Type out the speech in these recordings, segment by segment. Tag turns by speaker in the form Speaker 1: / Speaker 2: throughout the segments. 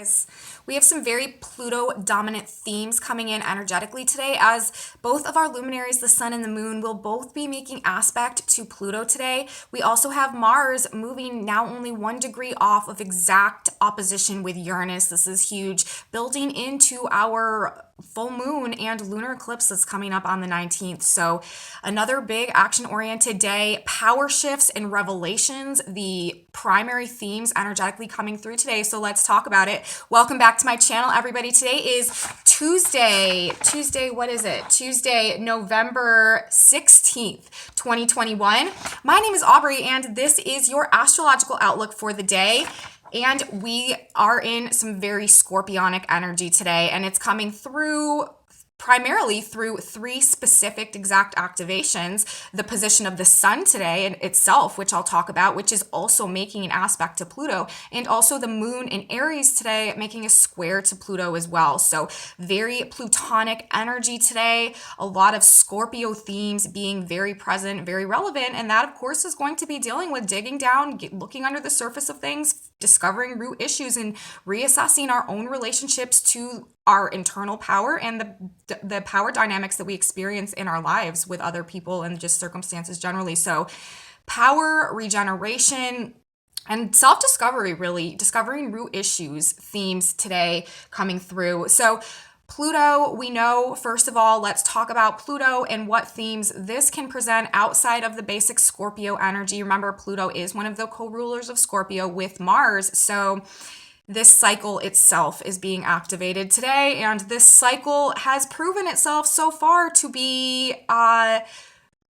Speaker 1: Guys, we have some very Pluto dominant themes coming in energetically today, as both of our luminaries, the sun and the moon, will both be making aspect to Pluto today. We also have Mars moving now only 1 degree off of exact opposition with Uranus. This is huge, building into our full moon and lunar eclipse that's coming up on the 19th. So another big action oriented day, power shifts and revelations, the primary themes energetically coming through today. So let's talk about it. Welcome back to my channel, everybody. Today is Tuesday, what is it? Tuesday, November 16th, 2021. My name is Aubrey and this is your astrological outlook for the day. And we are in some very scorpionic energy today, and it's coming through primarily through 3 specific exact activations. The position of the sun today in itself, which I'll talk about, which is also making an aspect to Pluto, and also the moon in Aries today making a square to Pluto as well. So very Plutonic energy today, a lot of Scorpio themes being very present, very relevant, and that of course is going to be dealing with digging down, looking under the surface of things, discovering root issues, and reassessing our own relationships to our internal power and the power dynamics that we experience in our lives with other people and just circumstances generally. So power, regeneration, and self-discovery, really discovering root issues themes today coming through. So Pluto, we know, first of all, let's talk about Pluto and what themes this can present outside of the basic Scorpio energy. Remember, Pluto is one of the co-rulers of Scorpio with Mars. So this cycle itself is being activated today, and this cycle has proven itself so far to be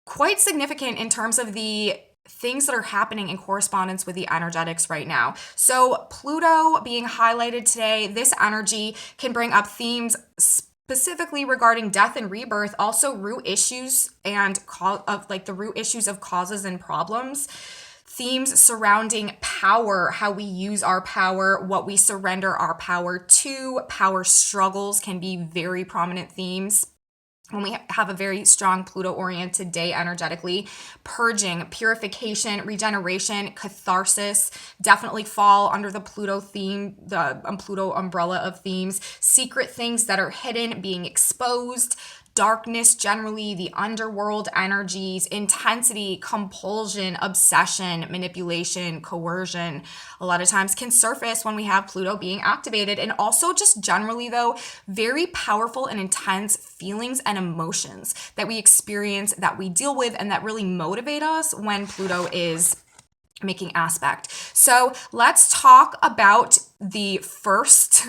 Speaker 1: quite significant in terms of the things that are happening in correspondence with the energetics right now. So Pluto being highlighted today, this energy can bring up themes specifically regarding death and rebirth, also root issues and the root issues of causes and problems. Themes surrounding power, how we use our power, what we surrender our power to. Power struggles can be very prominent themes when we have a very strong Pluto-oriented day energetically. Purging, purification, regeneration, catharsis definitely fall under the Pluto theme, the Pluto umbrella of themes. Secret things that are hidden being exposed. Darkness, generally, the underworld energies, intensity, compulsion, obsession, manipulation, coercion, a lot of times can surface when we have Pluto being activated. And also just generally, though, very powerful and intense feelings and emotions that we experience, that we deal with, and that really motivate us when Pluto is making aspect. So let's talk about the first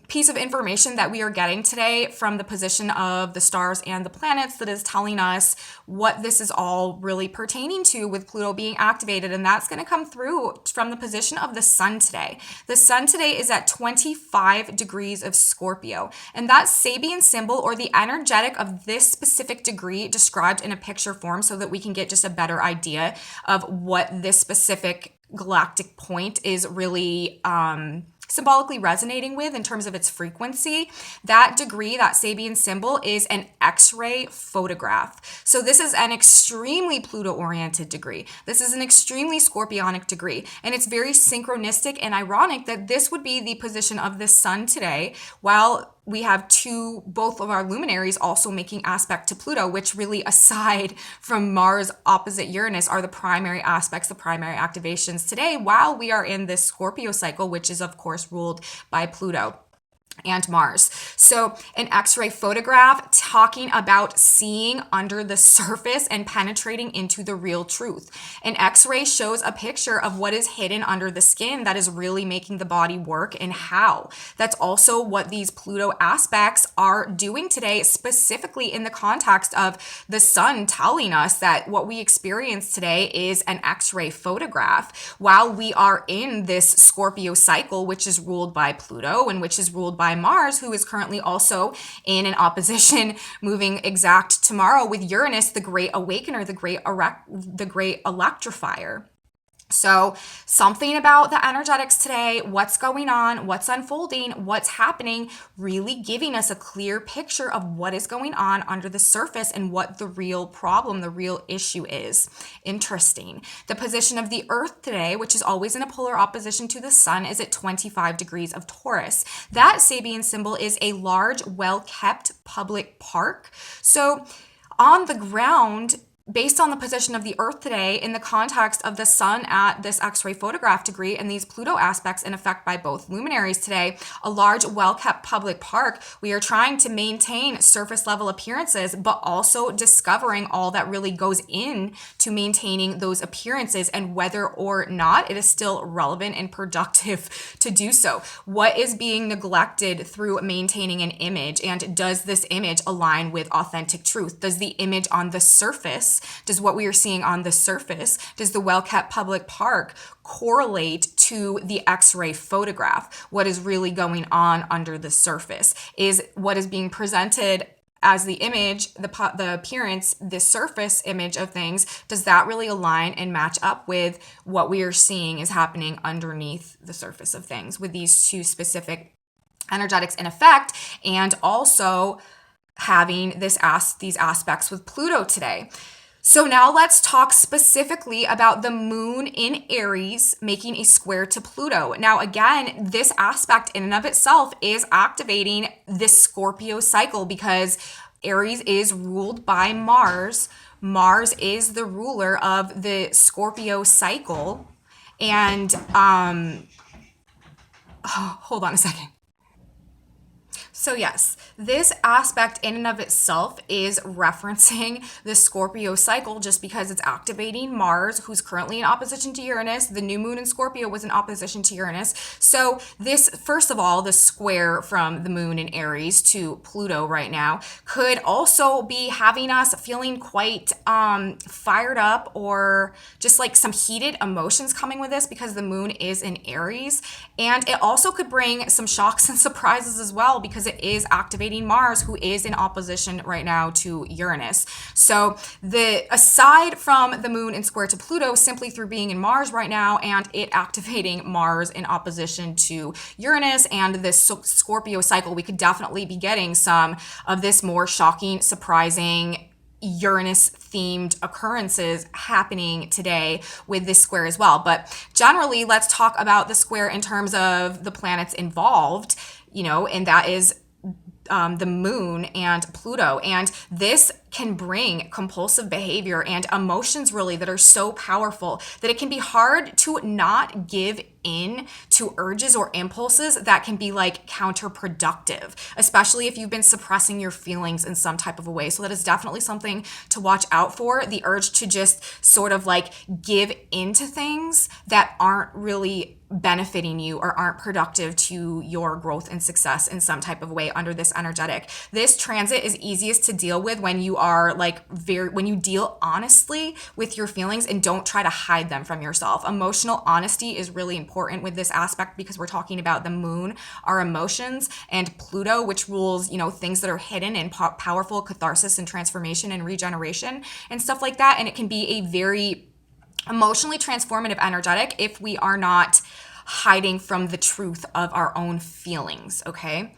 Speaker 1: piece of information that we are getting today from the position of the stars and the planets that is telling us what this is all really pertaining to with Pluto being activated. And that's going to come through from the position of the sun today. The sun today is at 25 degrees of Scorpio. And that Sabian symbol, or the energetic of this specific degree, described in a picture form so that we can get just a better idea of what this specific galactic point is really symbolically resonating with in terms of its frequency. That degree, that Sabian symbol, is an X-ray photograph. So this is an extremely Pluto-oriented degree. This is an extremely Scorpionic degree. And it's very synchronistic and ironic that this would be the position of the sun today, while we have both of our luminaries also making aspect to Pluto, which really, aside from Mars opposite Uranus, are the primary aspects, the primary activations today, while we are in this Scorpio cycle, which is of course ruled by Pluto and Mars. So an X-ray photograph talking about seeing under the surface and penetrating into the real truth. An X-ray shows a picture of what is hidden under the skin that is really making the body work and how. That's also what these Pluto aspects are doing today, specifically in the context of the sun telling us that what we experience today is an X-ray photograph, while we are in this Scorpio cycle, which is ruled by Pluto and which is ruled by Mars, who is currently also in an opposition moving exact tomorrow with Uranus, the great awakener, the great electrifier. So, something about the energetics today, what's going on, what's unfolding, what's happening, really giving us a clear picture of what is going on under the surface and what the real problem, the real issue is. Interesting. The position of the Earth today, which is always in a polar opposition to the sun, is at 25 degrees of Taurus. That Sabian symbol is a large, well-kept public park. So, on the ground, based on the position of the Earth today, in the context of the sun at this X-ray photograph degree and these Pluto aspects in effect by both luminaries today, a large, well-kept public park, we are trying to maintain surface level appearances, but also discovering all that really goes in to maintaining those appearances and whether or not it is still relevant and productive to do so. What is being neglected through maintaining an image, and does this image align with authentic truth? Does the image on the surface, does what we are seeing on the surface, does the well-kept public park correlate to the X-ray photograph? What is really going on under the surface? Is what is being presented as the image, the appearance, the surface image of things, does that really align and match up with what we are seeing is happening underneath the surface of things with these two specific energetics in effect, and also having these aspects with Pluto today? So now let's talk specifically about the moon in Aries making a square to Pluto. Now, again, this aspect in and of itself is activating this Scorpio cycle because Aries is ruled by Mars. Mars is the ruler of the Scorpio cycle. And hold on a second. So yes, this aspect in and of itself is referencing the Scorpio cycle just because it's activating Mars, who's currently in opposition to Uranus. The new moon in Scorpio was in opposition to Uranus. So this, first of all, the square from the moon in Aries to Pluto right now could also be having us feeling quite fired up, or just like some heated emotions coming with this because the moon is in Aries. And it also could bring some shocks and surprises as well because it is activating Mars, who is in opposition right now to Uranus. So aside from the moon in square to Pluto, simply through being in Mars right now and it activating Mars in opposition to Uranus and this Scorpio cycle, we could definitely be getting some of this more shocking, surprising Uranus themed occurrences happening today with this square as well. But generally, let's talk about the square in terms of the planets involved, and that is the moon and Pluto. And this can bring compulsive behavior and emotions really that are so powerful that it can be hard to not give in to urges or impulses that can be like counterproductive, especially if you've been suppressing your feelings in some type of a way. So that is definitely something to watch out for, the urge to just sort of like give into things that aren't really benefiting you or aren't productive to your growth and success in some type of way under this energetic. This transit is easiest to deal with when you are when you deal honestly with your feelings and don't try to hide them from yourself. Emotional honesty is really important with this aspect because we're talking about the moon, our emotions, and Pluto, which rules, things that are hidden and powerful catharsis and transformation and regeneration and stuff like that. And it can be a very emotionally transformative energetic if we are not hiding from the truth of our own feelings, okay?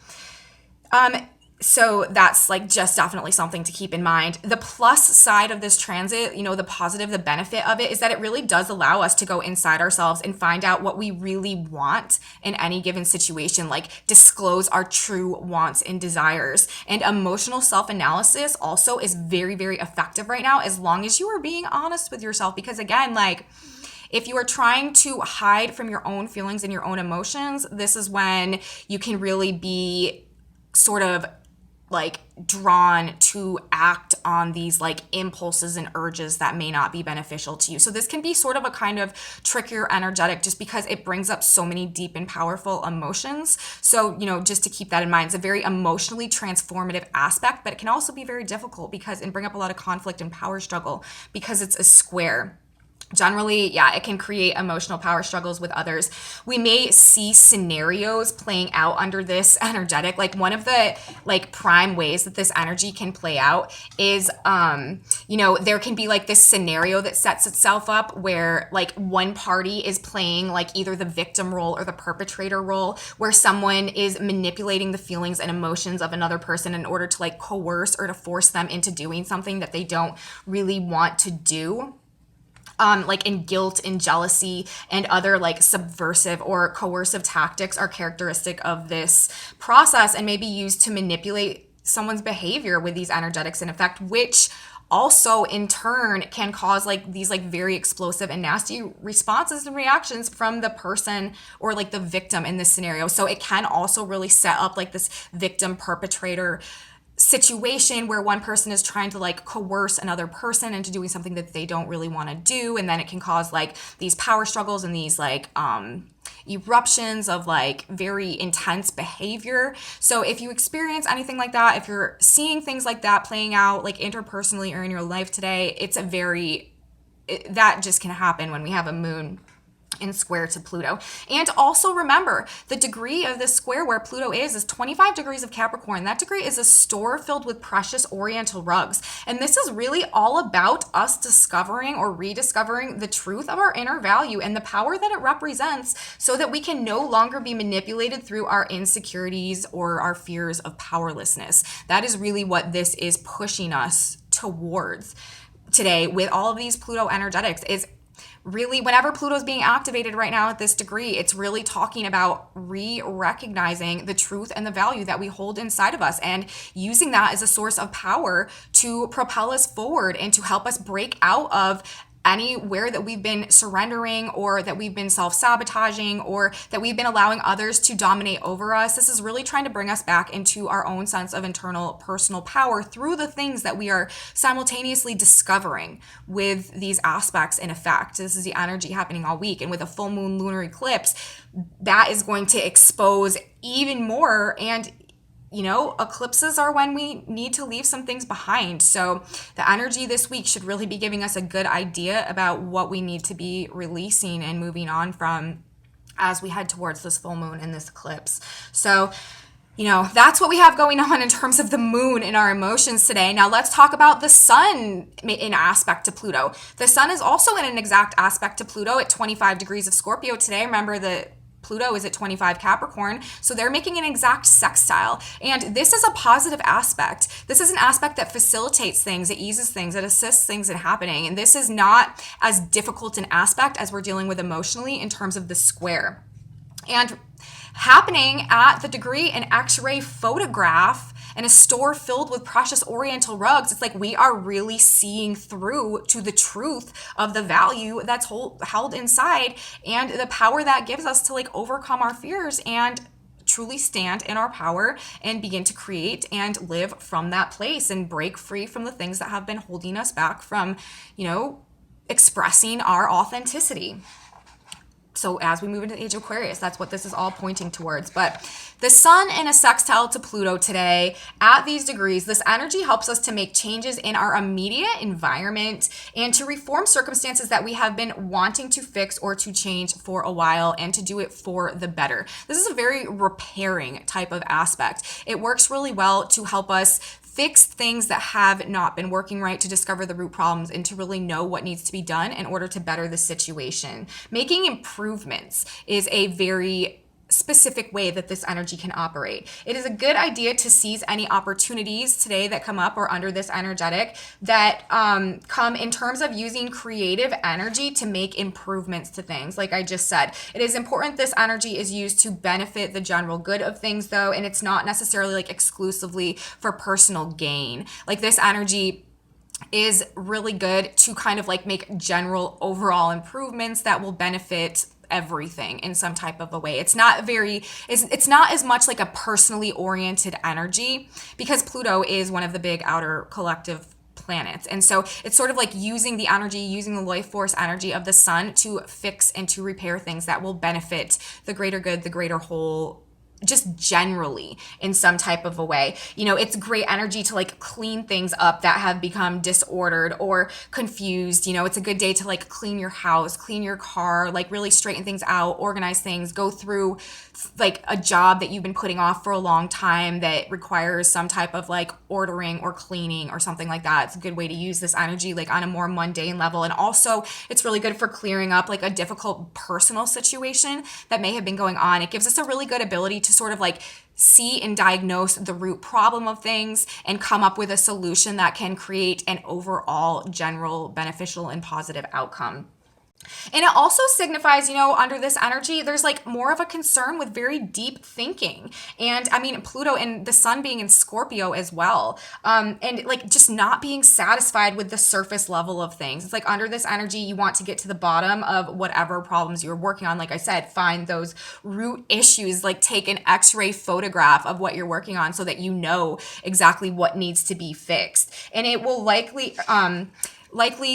Speaker 1: So that's just definitely something to keep in mind. The plus side of this transit, the positive, the benefit of it is that it really does allow us to go inside ourselves and find out what we really want in any given situation, disclose our true wants and desires. And emotional self-analysis also is very, very effective right now as long as you are being honest with yourself. Because again, if you are trying to hide from your own feelings and your own emotions, this is when you can really be sort of drawn to act on these impulses and urges that may not be beneficial to you. So this can be sort of a kind of trickier energetic just because it brings up so many deep and powerful emotions. So, just to keep that in mind, it's a very emotionally transformative aspect, but it can also be very difficult and bring up a lot of conflict and power struggle because it's a square. Generally, yeah, it can create emotional power struggles with others. We may see scenarios playing out under this energetic. Like one of the like prime ways that this energy can play out is there can be like this scenario that sets itself up where like one party is playing like either the victim role or the perpetrator role, where someone is manipulating the feelings and emotions of another person in order to like coerce or to force them into doing something that they don't really want to do. Like in guilt and jealousy and other like subversive or coercive tactics are characteristic of this process and may be used to manipulate someone's behavior with these energetics in effect, which also in turn can cause like these like very explosive and nasty responses and reactions from the person or like the victim in this scenario. So it can also really set up like this victim perpetrator situation where one person is trying to like coerce another person into doing something that they don't really want to do, and then it can cause like these power struggles and these like eruptions of like very intense behavior. So if you experience anything like that, if you're seeing things like that playing out like interpersonally or in your life today, that just can happen when we have a moon in square to Pluto. And also remember, the degree of this square where Pluto is 25 degrees of Capricorn. That degree is a store filled with precious oriental rugs. And this is really all about us discovering or rediscovering the truth of our inner value and the power that it represents, so that we can no longer be manipulated through our insecurities or our fears of powerlessness. That is really what this is pushing us towards today with all of these Pluto energetics. Is really, whenever Pluto is being activated right now at this degree, it's really talking about recognizing the truth and the value that we hold inside of us and using that as a source of power to propel us forward and to help us break out of anywhere that we've been surrendering or that we've been self-sabotaging or that we've been allowing others to dominate over us. This is really trying to bring us back into our own sense of internal personal power through the things that we are simultaneously discovering with these aspects in effect. This is the energy happening all week. And with a full moon lunar eclipse, that is going to expose even more. And eclipses are when we need to leave some things behind. So the energy this week should really be giving us a good idea about what we need to be releasing and moving on from as we head towards this full moon and this eclipse. So, that's what we have going on in terms of the moon and our emotions today. Now let's talk about the sun in aspect to Pluto. The sun is also in an exact aspect to Pluto at 25 degrees of Scorpio today. Remember that Pluto is at 25 Capricorn, so they're making an exact sextile. And this is a positive aspect. This is an aspect that facilitates things, it eases things, it assists things in happening. And this is not as difficult an aspect as we're dealing with emotionally in terms of the square. And happening at the degree an X-ray photograph and a store filled with precious oriental rugs, it's like we are really seeing through to the truth of the value that's held inside and the power that gives us to like overcome our fears and truly stand in our power and begin to create and live from that place and break free from the things that have been holding us back from, expressing our authenticity. So as we move into the age of Aquarius, that's what this is all pointing towards. But the sun in a sextile to Pluto today at these degrees, this energy helps us to make changes in our immediate environment and to reform circumstances that we have been wanting to fix or to change for a while and to do it for the better. This is a very repairing type of aspect. It works really well to help us fix things that have not been working right, to discover the root problems and to really know what needs to be done in order to better the situation. Making improvements is a very specific way that this energy can operate. It is a good idea to seize any opportunities today that come up or under this energetic that come in terms of using creative energy to make improvements to things. Like I just said, it is important this energy is used to benefit the general good of things though, and it's not necessarily like exclusively for personal gain. Like this energy is really good to kind of like make general overall improvements that will benefit everything in some type of a way. It's not as much like a personally oriented energy because Pluto is one of the big outer collective planets. And so it's sort of like using the life force energy of the sun to fix and to repair things that will benefit the greater good, the greater whole just generally in some type of a way. You know, it's great energy to like clean things up that have become disordered or confused. You know, it's a good day to like clean your house, clean your car, like really straighten things out, organize things, go through like a job that you've been putting off for a long time that requires some type of like ordering or cleaning or something like that. It's a good way to use this energy like on a more mundane level. And also it's really good for clearing up like a difficult personal situation that may have been going on. It gives us a really good ability to sort of like see and diagnose the root problem of things and come up with a solution that can create an overall general beneficial and positive outcome. And it also signifies, you know, under this energy, there's like more of a concern with very deep thinking. And I mean, Pluto and the sun being in Scorpio as well. And like just not being satisfied with the surface level of things. It's like under this energy, you want to get to the bottom of whatever problems you're working on. Like I said, find those root issues, like take an x-ray photograph of what you're working on so that you know exactly what needs to be fixed. And it will likely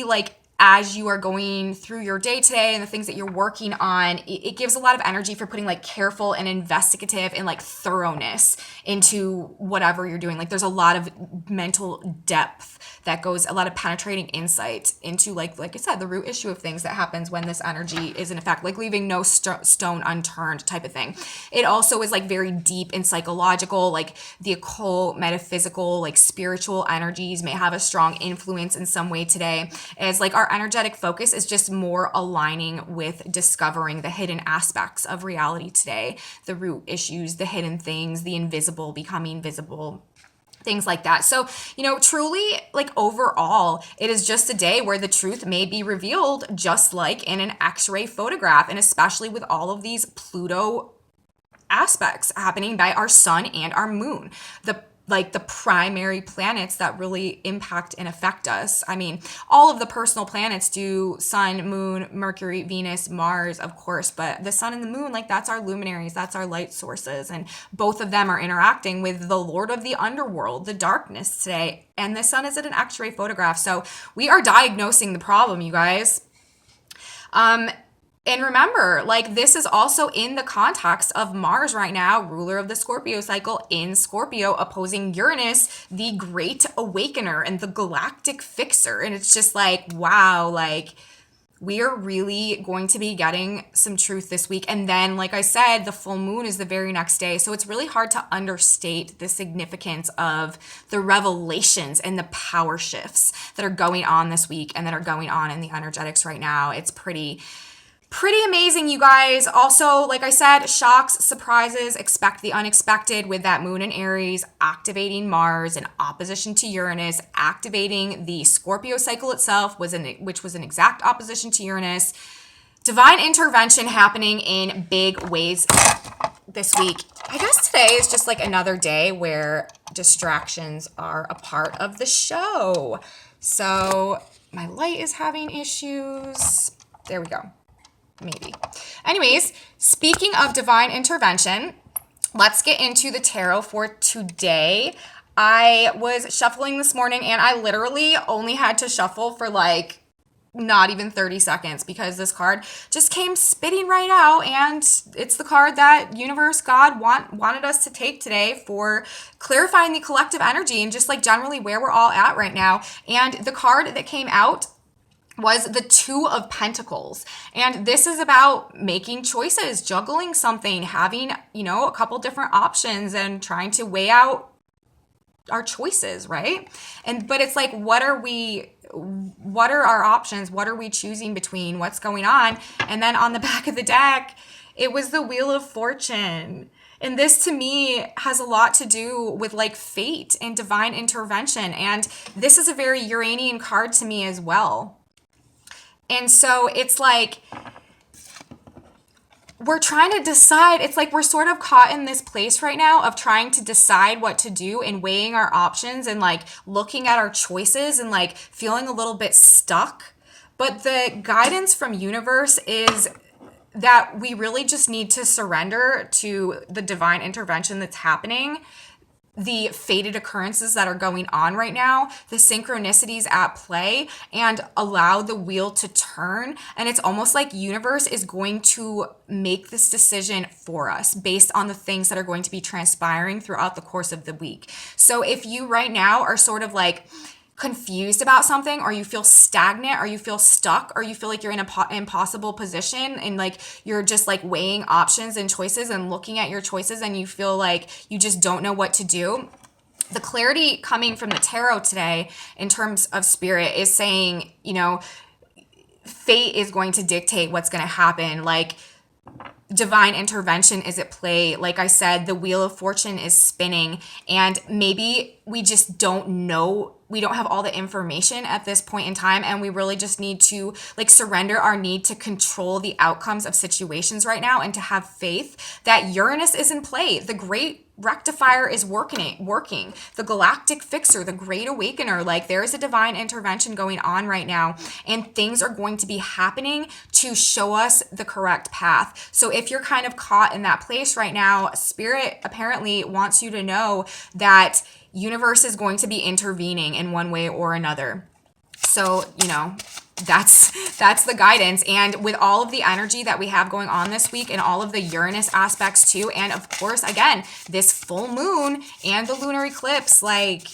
Speaker 1: like as you are going through your day today and the things that you're working on, it gives a lot of energy for putting like careful and investigative and like thoroughness into whatever you're doing. Like there's a lot of mental depth that goes, a lot of penetrating insight into like I said, the root issue of things that happens when this energy is in effect, like leaving no stone unturned type of thing. It also is like very deep and psychological, like the occult, metaphysical, like spiritual energies may have a strong influence in some way today, as like our energetic focus is just more aligning with discovering the hidden aspects of reality today, the root issues, the hidden things, the invisible becoming visible, things like that. So, you know, truly, like overall, it is just a day where the truth may be revealed just like in an x-ray photograph, and especially with all of these Pluto aspects happening by our sun and our moon, the primary planets that really impact and affect us. I mean, all of the personal planets do, sun, moon, Mercury, Venus, Mars, of course, but the sun and the moon, like that's our luminaries, that's our light sources. And both of them are interacting with the Lord of the underworld, the darkness today. And the sun is at an x-ray photograph. So we are diagnosing the problem, you guys. And remember, like this is also in the context of Mars right now, ruler of the Scorpio cycle in Scorpio, opposing Uranus, the great awakener and the galactic fixer. And it's just like, wow, like we are really going to be getting some truth this week. And then, like I said, the full moon is the very next day. So it's really hard to understate the significance of the revelations and the power shifts that are going on this week and that are going on in the energetics right now. It's pretty amazing, you guys. Also, like I said, shocks, surprises, expect the unexpected with that moon in Aries, activating Mars in opposition to Uranus, activating the Scorpio cycle itself, which was an exact opposition to Uranus. Divine intervention happening in big ways this week. I guess today is just like another day where distractions are a part of the show. So my light is having issues. There we go. Maybe. Anyways, speaking of divine intervention, let's get into the tarot for today. I was shuffling this morning and I literally only had to shuffle for like not even 30 seconds because this card just came spitting right out, and it's the card that universe, God wanted us to take today for clarifying the collective energy and just like generally where we're all at right now. And the card that came out was the Two of Pentacles. And this is about making choices, juggling something, having, you know, a couple different options and trying to weigh out our choices, right? But it's like, what are our options? What are we choosing between? What's going on? And then on the back of the deck, it was the Wheel of Fortune. And this to me has a lot to do with like fate and divine intervention. And this is a very Uranian card to me as well. And so it's like we're trying to decide. It's like we're sort of caught in this place right now of trying to decide what to do and weighing our options and like looking at our choices and like feeling a little bit stuck. But the guidance from universe is that we really just need to surrender to the divine intervention that's happening the fated occurrences that are going on right now, the synchronicities at play, and allow the wheel to turn. And it's almost like universe is going to make this decision for us based on the things that are going to be transpiring throughout the course of the week. So if you right now are sort of like confused about something, or you feel stagnant, or you feel stuck, or you feel like you're in an impossible position, and like you're just like weighing options and choices and looking at your choices, and you feel like you just don't know what to do, the clarity coming from the tarot today in terms of spirit is saying, you know, fate is going to dictate what's going to happen. Like, divine intervention is at play. Like I said, the wheel of fortune is spinning, and maybe we just don't know. We don't have all the information at this point in time, and we really just need to like surrender our need to control the outcomes of situations right now, and to have faith that Uranus is in play. The great rectifier is working. The galactic fixer, the great awakener, like there is a divine intervention going on right now, and things are going to be happening to show us the correct path. So if you're kind of caught in that place right now, spirit apparently wants you to know that universe is going to be intervening in one way or another. So, you know, that's the guidance. And with all of the energy that we have going on this week, and all of the Uranus aspects too, and of course, again, this full moon and the lunar eclipse, like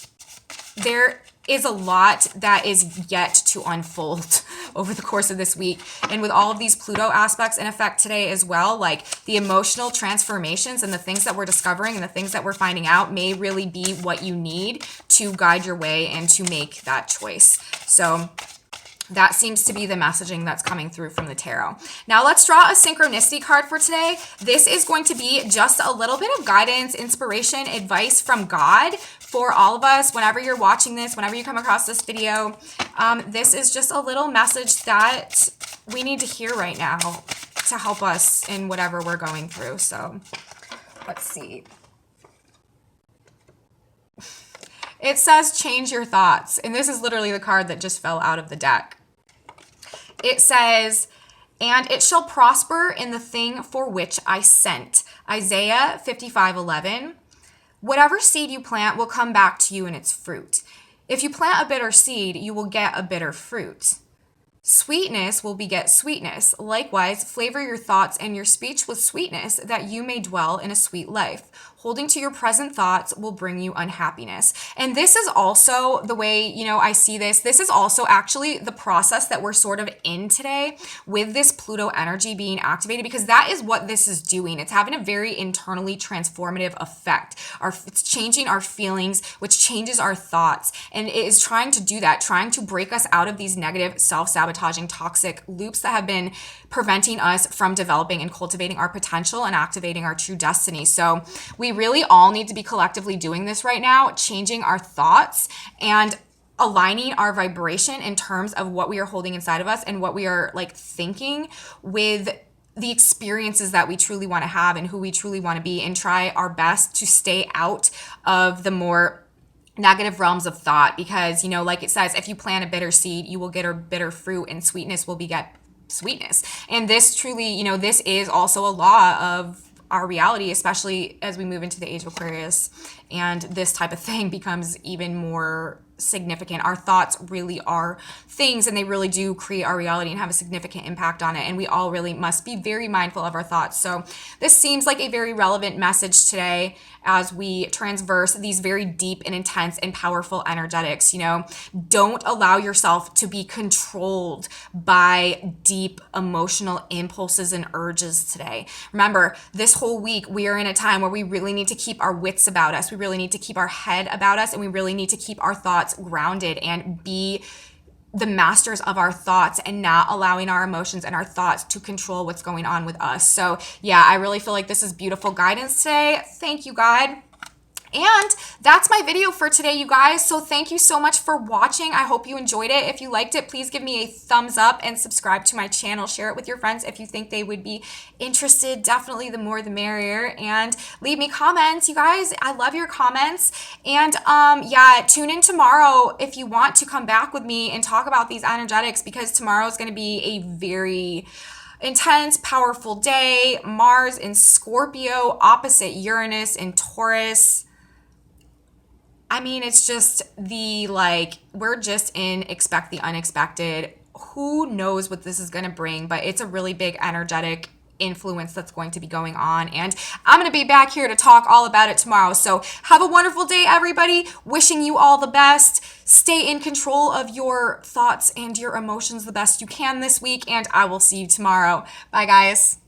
Speaker 1: there is a lot that is yet to unfold over the course of this week. And with all of these Pluto aspects in effect today as well, like the emotional transformations and the things that we're discovering and the things that we're finding out may really be what you need to guide your way and to make that choice. So that seems to be the messaging that's coming through from the tarot. Now let's draw a synchronicity card for today. This is going to be just a little bit of guidance, inspiration, advice from God for all of us. Whenever you're watching this, whenever you come across this video, this is just a little message that we need to hear right now to help us in whatever we're going through. So let's see. It says change your thoughts. And this is literally the card that just fell out of the deck. It says, and it shall prosper in the thing for which I sent. Isaiah 55:11. Whatever seed you plant will come back to you in its fruit. If you plant a bitter seed, you will get a bitter fruit. Sweetness will beget sweetness. Likewise, flavor your thoughts and your speech with sweetness, that you may dwell in a sweet life. Holding to your present thoughts will bring you unhappiness. And this is also the way, you know, I see this. This is also actually the process that we're sort of in today with this Pluto energy being activated, because that is what this is doing. It's having a very internally transformative effect. It's changing our feelings, which changes our thoughts. And it is trying to do that, trying to break us out of these negative, self-sabotaging, toxic loops that have been preventing us from developing and cultivating our potential and activating our true destiny. So we really all need to be collectively doing this right now, changing our thoughts and aligning our vibration in terms of what we are holding inside of us and what we are like thinking with the experiences that we truly want to have and who we truly want to be, and try our best to stay out of the more negative realms of thought. Because, you know, like it says, if you plant a bitter seed, you will get a bitter fruit, and sweetness will beget sweetness. And this truly, you know, this is also a law of our reality, especially as we move into the age of Aquarius, and this type of thing becomes even more significant. Our thoughts really are things, and they really do create our reality and have a significant impact on it. And we all really must be very mindful of our thoughts. So this seems like a very relevant message today as we transverse these very deep and intense and powerful energetics. You know, don't allow yourself to be controlled by deep emotional impulses and urges today. Remember, this whole week we are in a time where we really need to keep our wits about us. We really need to keep our head about us, and we really need to keep our thoughts grounded and be the masters of our thoughts, and not allowing our emotions and our thoughts to control what's going on with us. So yeah, I really feel like this is beautiful guidance today. Thank you, God. And that's my video for today, you guys. So thank you so much for watching. I hope you enjoyed it. If you liked it, please give me a thumbs up and subscribe to my channel. Share it with your friends if you think they would be interested. Definitely the more the merrier. And leave me comments, you guys. I love your comments. And yeah, tune in tomorrow if you want to come back with me and talk about these energetics, because tomorrow is going to be a very intense, powerful day. Mars in Scorpio, opposite Uranus in Taurus. I mean, it's just the like, we're just in expect the unexpected. Who knows what this is going to bring, but it's a really big energetic influence that's going to be going on. And I'm going to be back here to talk all about it tomorrow. So have a wonderful day, everybody. Wishing you all the best. Stay in control of your thoughts and your emotions the best you can this week. And I will see you tomorrow. Bye, guys.